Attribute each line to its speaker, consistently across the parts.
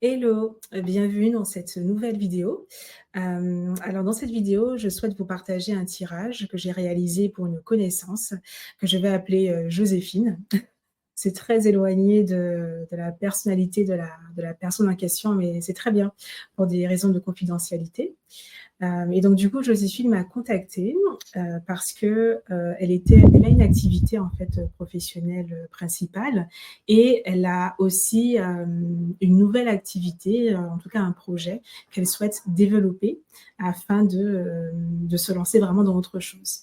Speaker 1: Hello, bienvenue dans cette nouvelle vidéo. Alors dans cette vidéo, je souhaite vous partager un tirage que j'ai réalisé pour une connaissance que je vais appeler, Joséphine. C'est très éloigné de la personnalité de la personne en question, mais c'est très bien pour des raisons de confidentialité. Et donc du coup, Joséphine m'a contactée, parce que, elle a une activité en fait, professionnelle, principale et elle a aussi, une nouvelle activité, en tout cas un projet qu'elle souhaite développer afin de se lancer vraiment dans autre chose.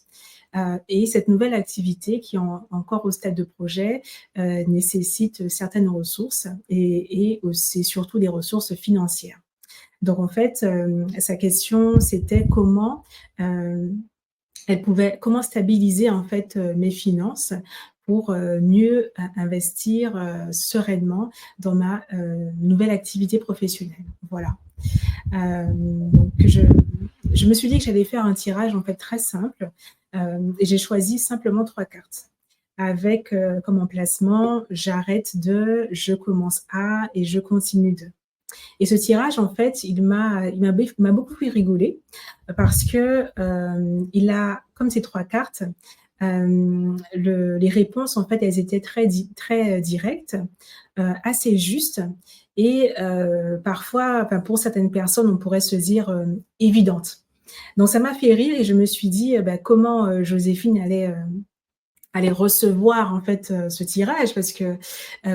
Speaker 1: Et cette nouvelle activité qui est encore au stade de projet, nécessite certaines ressources et c'est surtout des ressources financières. Donc en fait, sa question c'était heu, comment stabiliser en fait, mes finances pour, mieux investir, sereinement dans ma, nouvelle activité professionnelle. Voilà. Donc je me suis dit que j'allais faire un tirage en fait très simple, et j'ai choisi simplement 3 cartes avec, comme emplacement: «J'arrête de», «Je commence à» et «Je continue de». Et ce tirage, en fait, il m'a beaucoup fait rigoler parce que, il a comme ces 3 cartes, les réponses, en fait, elles étaient très directes, assez justes et parfois, enfin, pour certaines personnes, on pourrait se dire, évidentes. Donc ça m'a fait rire et je me suis dit, bah, comment, Joséphine allait recevoir en fait, ce tirage parce que,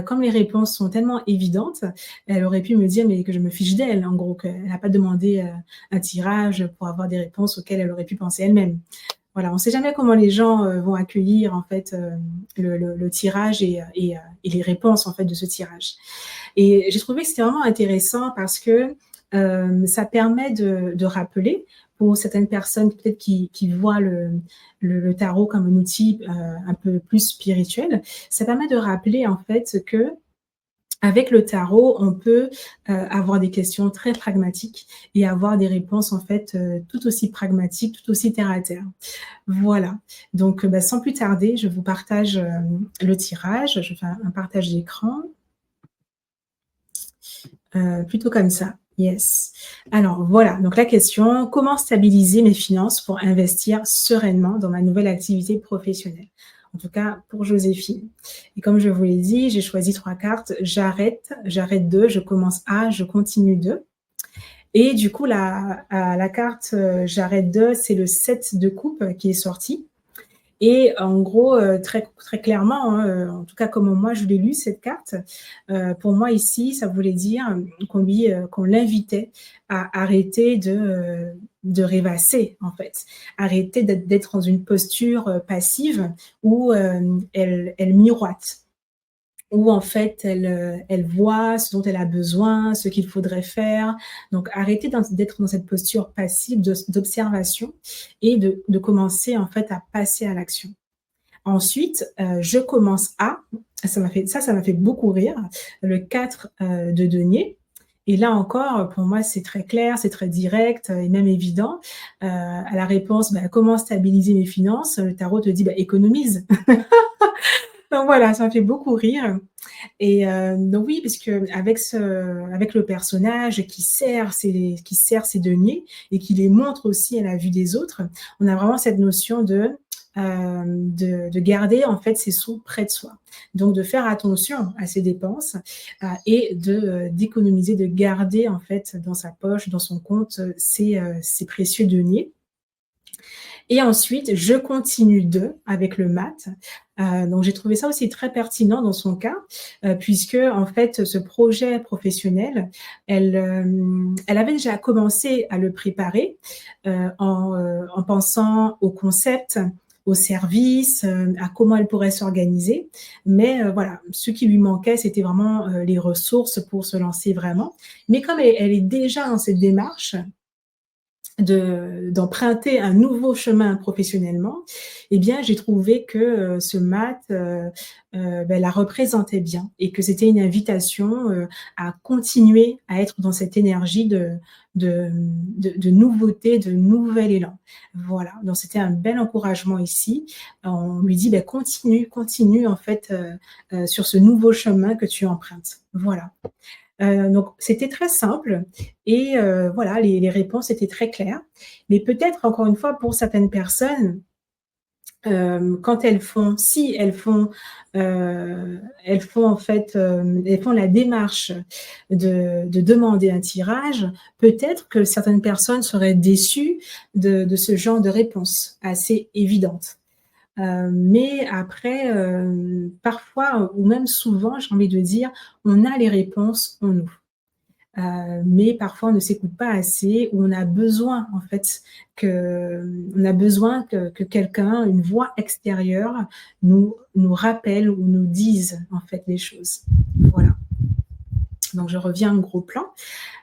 Speaker 1: comme les réponses sont tellement évidentes, elle aurait pu me dire mais que je me fiche d'elle, en gros, qu'elle n'a pas demandé, un tirage pour avoir des réponses auxquelles elle aurait pu penser elle-même. Voilà, on ne sait jamais comment les gens, vont accueillir en fait, le tirage et les réponses en fait de ce tirage. Et j'ai trouvé que c'était vraiment intéressant parce que, ça permet de rappeler pour certaines personnes peut-être qui voient le tarot comme un outil, un peu plus spirituel. Ça permet de rappeler en fait qu'avec le tarot, on peut, avoir des questions très pragmatiques et avoir des réponses en fait, tout aussi pragmatiques, tout aussi terre à terre. Voilà, donc bah, sans plus tarder, je vous partage, le tirage. Je fais un partage d'écran. Plutôt comme ça, yes. Alors voilà, donc la question: «Comment stabiliser mes finances pour investir sereinement dans ma nouvelle activité professionnelle?» En tout cas pour Joséphine. Et comme je vous l'ai dit, j'ai choisi 3 cartes: «J'arrête», «J'arrête de», «Je commence à», «Je continue de». Et du coup la carte, «J'arrête de», c'est le 7 de coupe qui est sorti. Et en gros, très clairement, hein, en tout cas comment moi je l'ai lu cette carte, pour moi ici, ça voulait dire, qu'on l'invitait à arrêter de rêvasser en fait. Arrêter d'être dans une posture, passive où, elle miroite. Où en fait elle voit ce dont elle a besoin, ce qu'il faudrait faire. Donc arrêter d'être dans cette posture passive d'observation et de commencer en fait à passer à l'action. Ensuite, je commence à, ça m'a fait beaucoup rire, le 4 de denier. Et là encore, pour moi, c'est très clair, c'est très direct, et même évident. À la réponse, bah, comment stabiliser mes finances? Le tarot te dit: «Bah, économise». Donc voilà, ça m'a fait beaucoup rire. Et donc oui, parce avec le personnage qui sert ses deniers et qui les montre aussi à la vue des autres, on a vraiment cette notion de garder en fait ses sous près de soi. Donc de faire attention à ses dépenses, et d'économiser, de garder en fait dans sa poche, dans son compte, ses précieux deniers. Et ensuite, je continue de avec le mat. Donc j'ai trouvé ça aussi très pertinent dans son cas, puisque en fait, ce projet professionnel, elle avait déjà commencé à le préparer, en pensant au concept, au service, à comment elle pourrait s'organiser. Mais voilà, ce qui lui manquait, c'était vraiment, les ressources pour se lancer vraiment. Mais comme elle est déjà dans cette démarche, d'emprunter un nouveau chemin professionnellement, eh bien, j'ai trouvé que, ce math, la représentait bien et que c'était une invitation, à continuer à être dans cette énergie de nouveauté, de nouvel élan. Voilà, donc c'était un bel encouragement ici. On lui dit: «Beh, continue, continue en fait, sur ce nouveau chemin que tu empruntes». Voilà. Donc c'était très simple et voilà, les réponses étaient très claires. Mais peut-être encore une fois pour certaines personnes, quand elles font si elles font en fait, elles font la démarche de demander un tirage, peut-être que certaines personnes seraient déçues de ce genre de réponse assez évidente. Mais après, parfois ou même souvent, j'ai envie de dire, on a les réponses en nous. Mais parfois on ne s'écoute pas assez ou on a besoin en fait que quelqu'un, une voix extérieure nous rappelle ou nous dise en fait les choses. Voilà. Donc je reviens au gros plan.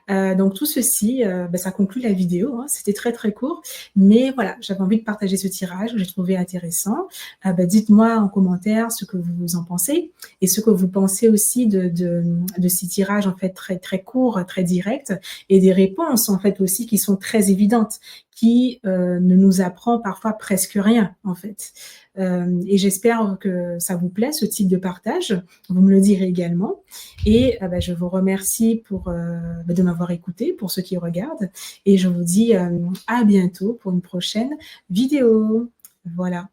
Speaker 1: Donc tout ceci, ça conclut la vidéo, hein. C'était très, très court, mais voilà, j'avais envie de partager ce tirage que j'ai trouvé intéressant. Dites-moi en commentaire ce que vous en pensez et ce que vous pensez aussi de ces tirages en fait très, très courts, très directs et des réponses en fait aussi qui sont très évidentes, qui, ne nous apprend parfois presque rien en fait. Et j'espère que ça vous plaît ce type de partage. Vous me le direz également et je vous remercie de m'avoir écouté, pour ceux qui regardent et je vous dis, à bientôt pour une prochaine vidéo. Voilà.